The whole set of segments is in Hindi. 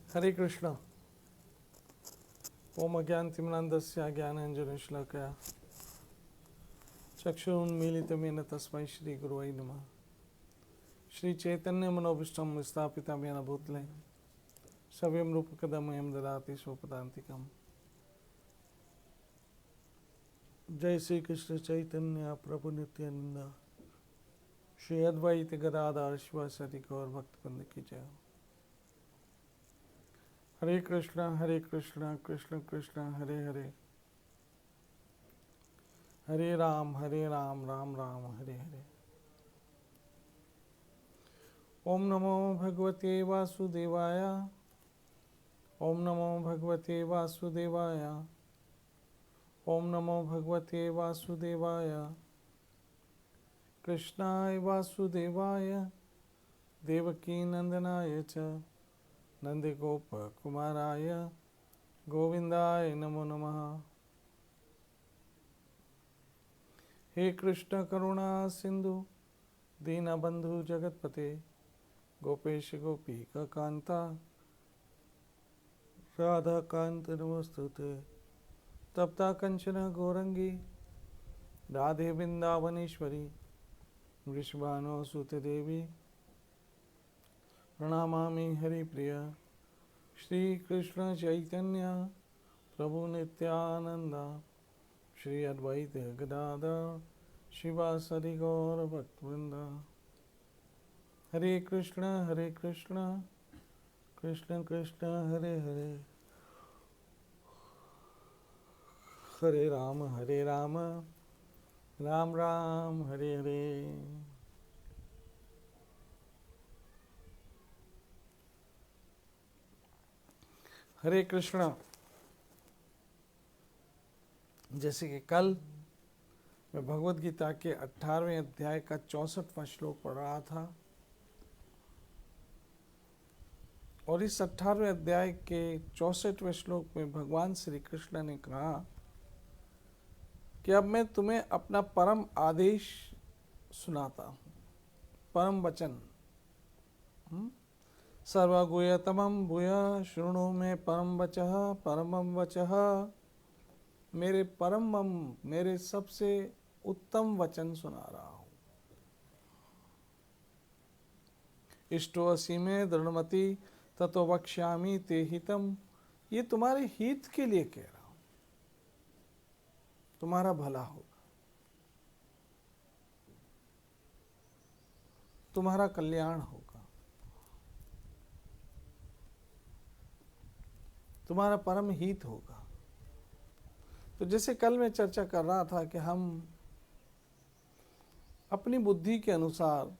हरे कृष्णा। ओम अज्ञानतिमिरान्धस्य ज्ञानाञ्जनशलाकया चक्षुरुन्मीलितं तस्मै श्रीगुरवे नमः। श्रीचैतन्यमनोभीष्टं स्थापितं येन भूतले सव्यं रूपकदमयं ददाति स्वपदान्तिकम्। जय श्री कृष्ण चैतन्य प्रभु नित्यानंद श्री अद्वैत गदाधर शिवासादि गौर भक्तवृंद की जय। हरे कृष्ण कृष्ण कृष्ण हरे हरे, हरे राम राम राम हरे हरे। ओम नमो भगवते वासुदेवाय, ओम नमो भगवते वासुदेवाय, ओम नमो भगवते वासुदेवाय। कृष्णाय वासुदेवाय देवकी नंदनाय च नंदगोपकुमाराय गोविंदाय नमो नमः। हे कृष्ण करुणा सिंधु दीनबंधु जगतपते गोपेश गोपीका कांता राधा कांत नमस्तुते। तप्ता कंचन गौरंगी राधे वृंदावनेश्वरी वृषभानुसुते देवी प्रणमामि हरिप्रिया। श्री कृष्ण चैतन्य प्रभु नित्यानंद श्री अद्वैत गदाधर शिवासादि गौर भक्तवृंद। हरे कृष्ण कृष्ण कृष्ण हरे हरे, हरे राम राम राम हरे हरे। हरे कृष्ण। जैसे कि कल मैं भगवत गीता के 18वें अध्याय का 64वां श्लोक पढ़ रहा था और इस 18वें अध्याय के 64वें श्लोक में भगवान श्री कृष्ण ने कहा कि अब मैं तुम्हें अपना परम आदेश सुनाता हूँ, परम वचन। सर्वगुह्यतमं भूय शृणु मे परम वचः, परमं वचः। मेरे सबसे उत्तम वचन सुना रहा हूँ। इष्टो असि मे दृढ़मति ततो वक्ष्यामि ते हितम। ये तुम्हारे हित के लिए कह रहा हूँ, तुम्हारा भला होगा, तुम्हारा कल्याण होगा, तुम्हारा परम हित होगा। तो जैसे कल मैं चर्चा कर रहा था कि हम अपनी बुद्धि के अनुसार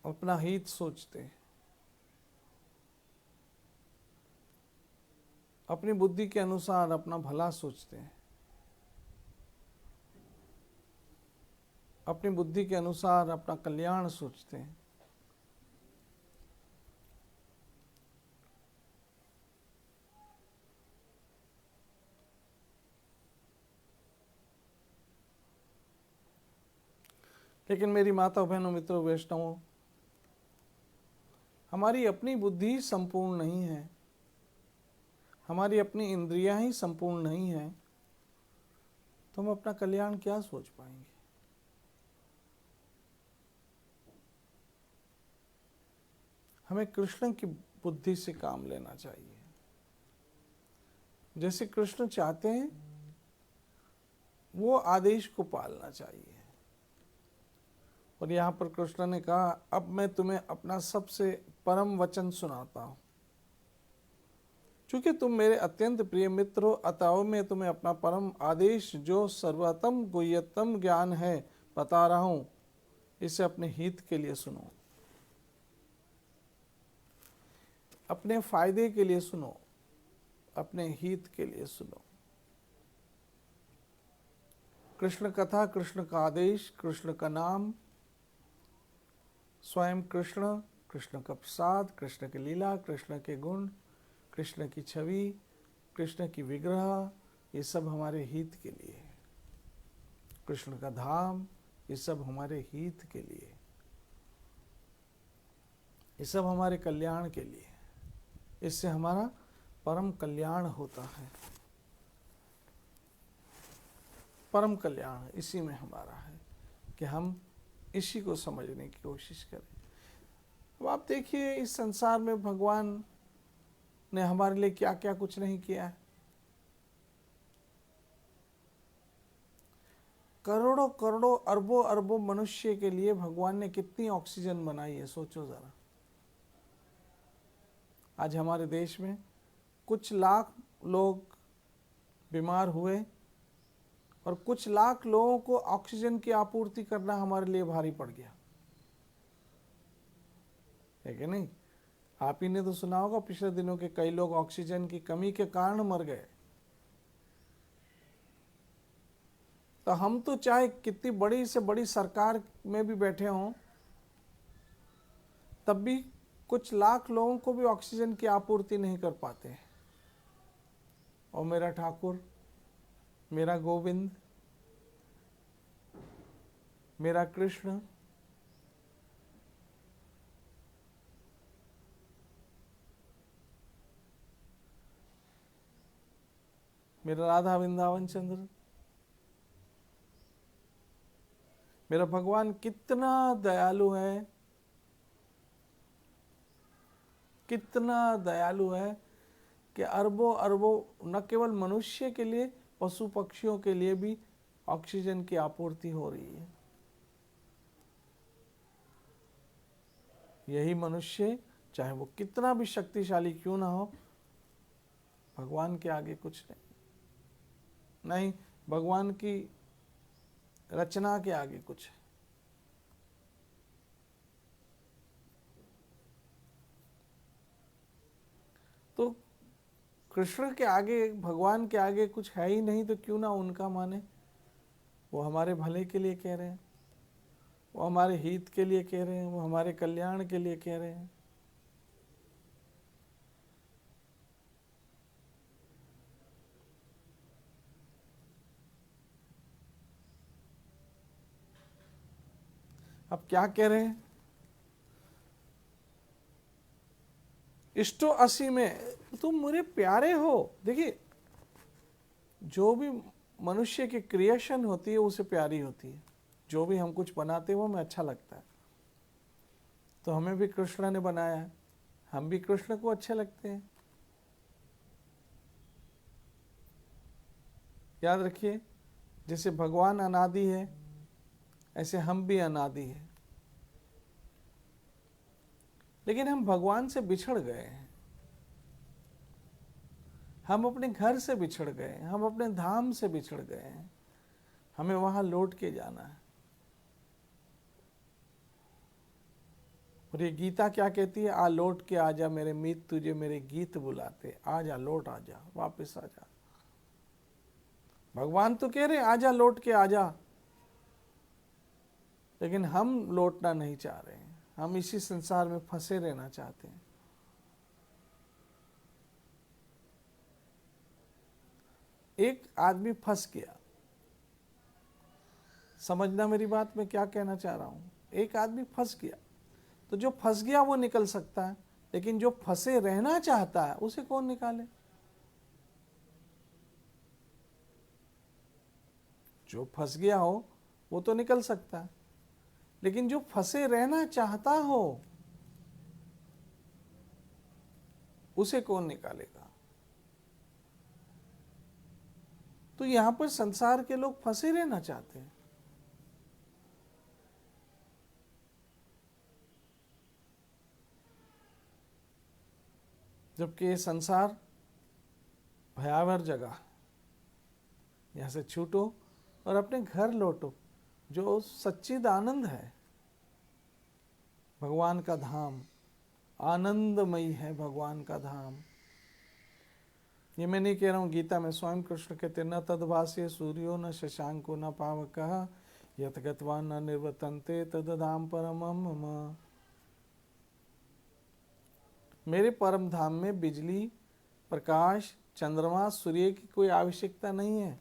अपना हित सोचते हैं, अपनी बुद्धि के अनुसार अपना भला सोचते हैं, अपनी बुद्धि के अनुसार अपना कल्याण सोचते हैं। लेकिन मेरी माता बहनों मित्रों वैष्णवों, हमारी अपनी बुद्धि संपूर्ण नहीं है, हमारी अपनी इंद्रियां ही संपूर्ण नहीं है, तो हम अपना कल्याण क्या सोच पाएंगे। हमें कृष्ण की बुद्धि से काम लेना चाहिए। जैसे कृष्ण चाहते हैं वो आदेश को पालना चाहिए। और यहाँ पर कृष्ण ने कहा अब मैं तुम्हें अपना सबसे परम वचन सुनाता हूँ। चूंकि तुम मेरे अत्यंत प्रिय मित्र हो, अतः मैं तुम्हें अपना परम आदेश जो सर्वोत्तम गुह्यतम ज्ञान है बता रहा हूँ। इसे अपने हित के लिए सुनो, अपने फायदे के लिए सुनो, अपने हित के लिए सुनो। कृष्ण कथा, कृष्ण का आदेश, कृष्ण का नाम, स्वयं कृष्ण, कृष्ण का प्रसाद, कृष्ण की लीला, कृष्ण के गुण, कृष्ण की छवि, कृष्ण की विग्रह, ये सब हमारे हित के लिए है। कृष्ण का धाम, ये सब हमारे हित के लिए। ये सब हमारे कल्याण के लिए, इससे हमारा परम कल्याण होता है। परम कल्याण इसी में हमारा है कि हम इसी को समझने की कोशिश करें। अब आप देखिए इस संसार में भगवान ने हमारे लिए क्या क्या कुछ नहीं किया है। करोड़ों करोड़ों अरबों अरबों मनुष्य के लिए भगवान ने कितनी ऑक्सीजन बनाई है, सोचो जरा। आज हमारे देश में कुछ लाख लोग बीमार हुए और कुछ लाख लोगों को ऑक्सीजन की आपूर्ति करना हमारे लिए भारी पड़ गया है कि नहीं। आप ही ने तो सुना होगा पिछले दिनों के कई लोग ऑक्सीजन की कमी के कारण मर गए। तो हम तो चाहे कितनी बड़ी से बड़ी सरकार में भी बैठे हों, तब भी कुछ लाख लोगों को भी ऑक्सीजन की आपूर्ति नहीं कर पाते हैं। और मेरा ठाकुर, मेरा गोविंद, मेरा कृष्ण, मेरा राधा वृंदावन चंद्र, मेरा भगवान कितना दयालु है, कितना दयालु है कि अरबों अरबों न केवल मनुष्य के लिए, पशु पक्षियों के लिए भी ऑक्सीजन की आपूर्ति हो रही है। यही मनुष्य चाहे वो कितना भी शक्तिशाली क्यों ना हो, भगवान के आगे कुछ नहीं, भगवान की रचना के आगे कुछ है। तो कृष्ण के आगे, भगवान के आगे कुछ है ही नहीं, तो क्यों ना उनका माने। वो हमारे भले के लिए कह रहे हैं, वो हमारे हित के लिए कह रहे हैं, वो हमारे कल्याण के लिए कह रहे हैं। अब क्या कह रहे हैं, इष्टो असी में तुम मेरे प्यारे हो। देखिए, जो भी मनुष्य की क्रिएशन होती है उसे प्यारी होती है। जो भी हम कुछ बनाते हैं वो हमें अच्छा लगता है। तो हमें भी कृष्ण ने बनाया है, हम भी कृष्ण को अच्छे लगते हैं। याद रखिए, जैसे भगवान अनादि है, ऐसे हम भी अनादि हैं। लेकिन हम भगवान से बिछड़ गए हैं, हम अपने घर से बिछड़ गए, हम अपने धाम से बिछड़ गए हैं। हमें वहां लौट के जाना है। और ये गीता क्या कहती है, आ लौट के आजा मेरे मीत, तुझे मेरे गीत बुलाते। आजा, लौट आजा, वापस आजा। भगवान तो कह रहे आजा, लौट के आजा, लेकिन हम लौटना नहीं चाह रहे हैं। हम इसी संसार में फंसे रहना चाहते हैं। एक आदमी फंस गया, समझना मेरी बात, मैं क्या कहना चाह रहा हूं। एक आदमी फंस गया, तो जो फंस गया वो निकल सकता है, लेकिन जो फंसे रहना चाहता है उसे कौन निकाले। जो फंस गया हो वो तो निकल सकता है, लेकिन जो फंसे रहना चाहता हो उसे कौन निकालेगा। तो यहां पर संसार के लोग फंसे रहना चाहते हैं। जबकि ये संसार भयावह जगह, यहां से छूटो और अपने घर लौटो, जो सच्चिदानंद है। भगवान का धाम आनंदमयी है, भगवान का धाम। ये मैं नहीं कह रहा हूँ, गीता में स्वयं कृष्ण कहते न तद्भाष्य सूर्यो न शशांको न पावकः यत् गत्वा न निर्वर्तन्ते तद्धाम परमं मम। मेरे परम धाम में बिजली, प्रकाश, चंद्रमा, सूर्य की कोई आवश्यकता नहीं है।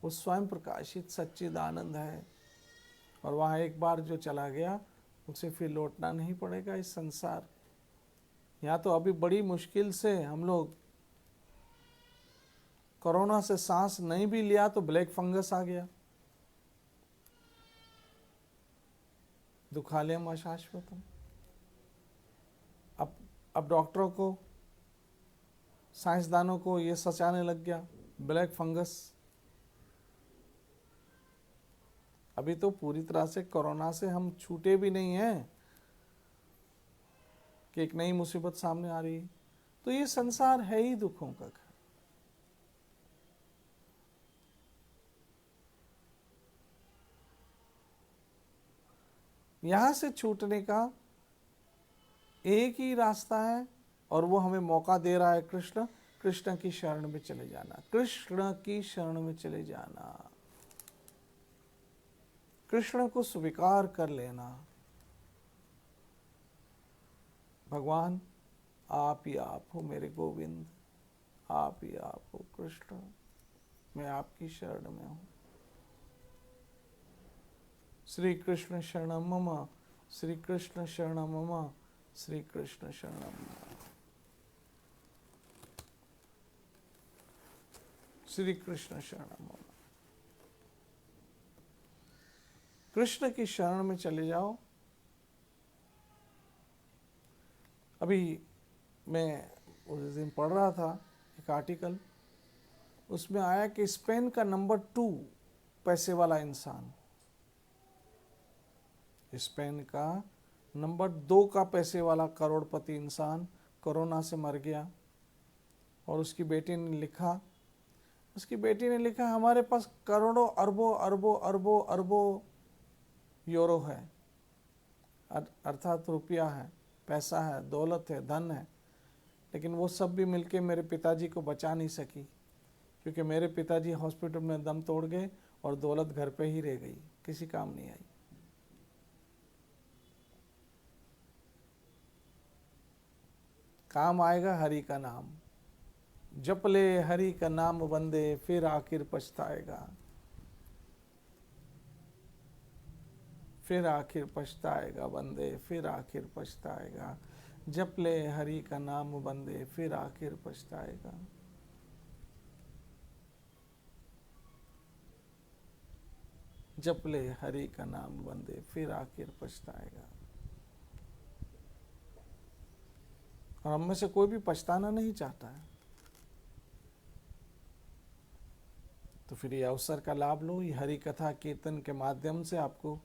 वो स्वयं प्रकाशित सच्चिदानंद है। और वहाँ एक बार जो चला गया उसे फिर लौटना नहीं पड़ेगा इस संसार। यहाँ तो अभी बड़ी मुश्किल से हम लोग कोरोना से सांस नहीं भी लिया तो ब्लैक फंगस आ गया, दुखालयम अशाश्वतम। अब डॉक्टरों को, साइंसदानों को ये सचाने लग गया ब्लैक फंगस। अभी तो पूरी तरह से कोरोना से हम छूटे भी नहीं हैं कि एक नई मुसीबत सामने आ रही है। तो ये संसार है ही दुखों का घर। यहां से छूटने का एक ही रास्ता है और वो हमें मौका दे रहा है कृष्ण। कृष्ण की शरण में चले जाना, कृष्ण की शरण में चले जाना, कृष्ण को स्वीकार कर लेना। भगवान आप ही आप हो मेरे गोविंद, आप ही आप हो कृष्ण, मैं आपकी शरण में हूं। श्री कृष्ण शरणम मम, श्री कृष्ण शरणम मम, श्री कृष्ण शरणम मम, श्री कृष्ण शरणम मम। कृष्ण की शरण में चले जाओ। अभी मैं उस दिन पढ़ रहा था एक आर्टिकल, उसमें आया कि स्पेन का नंबर 2 पैसे वाला इंसान, स्पेन का नंबर 2 का पैसे वाला करोड़पति इंसान कोरोना से मर गया। और उसकी बेटी ने लिखा हमारे पास करोड़ों अरबों अरबों अरबों अरबों यूरो है, अर्थात रुपया है, पैसा है, दौलत है, धन है, लेकिन वो सब भी मिलके मेरे पिताजी को बचा नहीं सकी, क्योंकि मेरे पिताजी हॉस्पिटल में दम तोड़ गए और दौलत घर पे ही रह गई, किसी काम नहीं आई। काम आएगा हरि का नाम, जप ले हरि का नाम बंदे, फिर आखिर पछताएगा, फिर आखिर पछताएगा बंदे, फिर आखिर पछताएगा। जप ले हरि का नाम बंदे, फिर आखिर पछताएगा। जप ले हरि का नाम बंदे, फिर आखिर पछताएगा। और हम में से कोई भी पछताना नहीं चाहता है। तो फिर ये अवसर का लाभ लो। ये हरि कथा कीर्तन के माध्यम से आपको,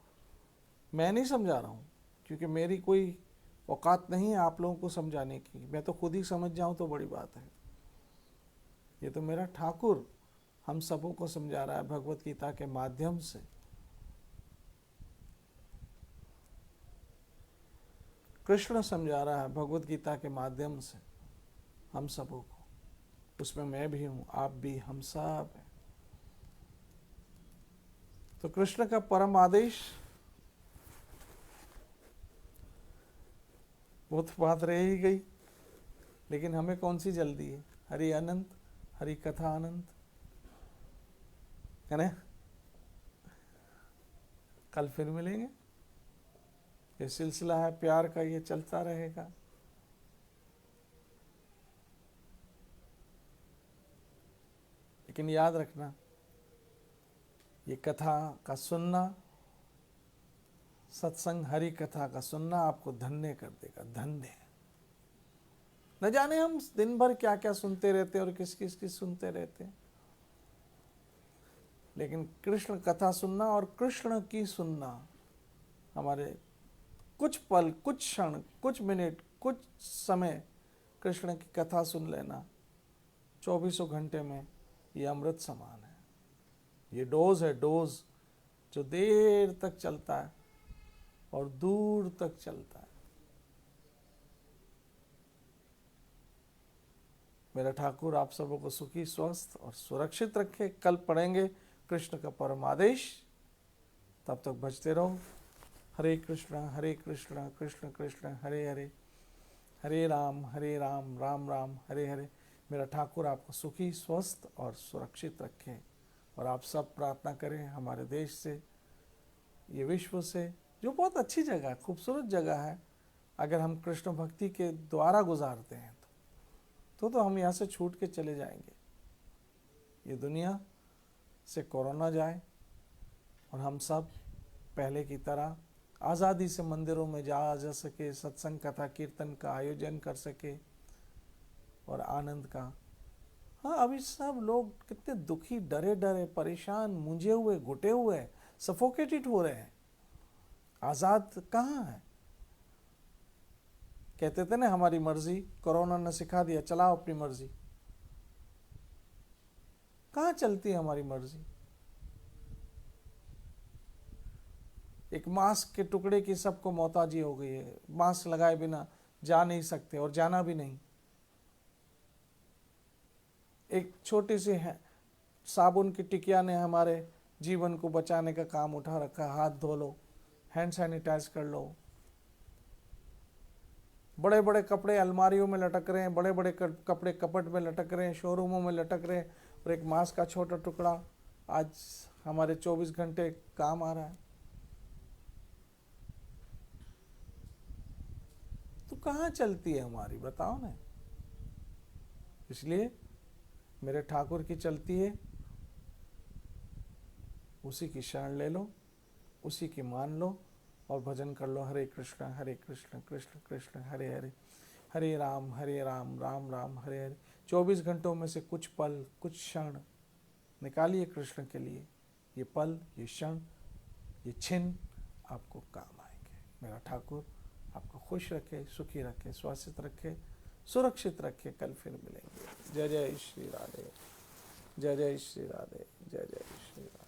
मैं नहीं समझा रहा हूँ, क्योंकि मेरी कोई औकात नहीं है आप लोगों को समझाने की। मैं तो खुद ही समझ जाऊं तो बड़ी बात है। ये तो मेरा ठाकुर हम सबों को समझा रहा है भगवत गीता के माध्यम से। कृष्ण समझा रहा है भगवत गीता के माध्यम से हम सबों को। उसमें मैं भी हूं, आप भी, हम सब हैं। तो कृष्ण का परम आदेश, वो तो बात रह ही गई, लेकिन हमें कौन सी जल्दी है। हरि अनंत, हरि कथा अनंत, है ना। कल फिर मिलेंगे। ये सिलसिला है प्यार का, ये चलता रहेगा। लेकिन याद रखना, ये कथा का सुनना, सत्संग हरि कथा का सुनना आपको धन्य कर देगा, धन्य। न जाने हम दिन भर क्या क्या सुनते रहते और किस किस की सुनते रहते हैं, लेकिन कृष्ण कथा सुनना और कृष्ण की सुनना, हमारे कुछ पल, कुछ क्षण, कुछ मिनट, कुछ समय कृष्ण की कथा सुन लेना 24 घंटे में, ये अमृत समान है। ये डोज है, डोज जो देर तक चलता है और दूर तक चलता है। मेरा ठाकुर आप सबों को सुखी, स्वस्थ और सुरक्षित रखे। कल पढ़ेंगे कृष्ण का परम आदेश। तब तक बजते रहो। हरे कृष्ण कृष्ण कृष्ण हरे हरे, हरे राम राम राम हरे हरे। मेरा ठाकुर आपको सुखी, स्वस्थ और सुरक्षित रखे। और आप सब प्रार्थना करें हमारे देश से, ये विश्व से जो बहुत अच्छी जगह है, खूबसूरत जगह है। अगर हम कृष्ण भक्ति के द्वारा गुजारते हैं तो हम यहाँ से छूट के चले जाएंगे। ये दुनिया से कोरोना जाए और हम सब पहले की तरह आज़ादी से मंदिरों में जा सके, सत्संग कथा कीर्तन का आयोजन कर सके और आनंद का। हाँ, अभी सब लोग कितने दुखी, डरे डरे, परेशान, मुंझे हुए, घुटे हुए, सफोकेटेड हो रहे हैं। आज़ाद कहाँ है? कहते थे ना हमारी मर्जी, कोरोना ने सिखा दिया चलाओ अपनी मर्जी। कहाँ चलती है हमारी मर्जी? एक मास्क के टुकड़े की सबको मोहताजी हो गई है। मास्क लगाए बिना जा नहीं सकते और जाना भी नहीं। एक छोटी सी है साबुन की टिकिया ने हमारे जीवन को बचाने का काम उठा रखा। हाथ धो लो, हैंड सैनिटाइज कर लो। बड़े बड़े कपड़े अलमारियों में लटक रहे हैं, बड़े बड़े कपड़े कपट में लटक रहे हैं, शोरूमों में लटक रहे हैं, और एक मास्क का छोटा टुकड़ा आज हमारे 24 घंटे काम आ रहा है। तो कहाँ चलती है हमारी, बताओ ना। इसलिए मेरे ठाकुर की चलती है, उसी की शरण ले लो, उसी की मान लो और भजन कर लो। हरे कृष्ण कृष्ण कृष्ण हरे हरे, हरे राम राम राम हरे हरे। 24 घंटों में से कुछ पल, कुछ क्षण निकालिए कृष्ण के लिए। ये पल, ये क्षण, ये छिन आपको काम आएंगे। मेरा ठाकुर आपको खुश रखे, सुखी रखे, स्वास्थ्य रखे, सुरक्षित रखे। कल फिर मिलेंगे। जय जय श्री राधे, जय जय श्री राधे, जय जय श्री राधे।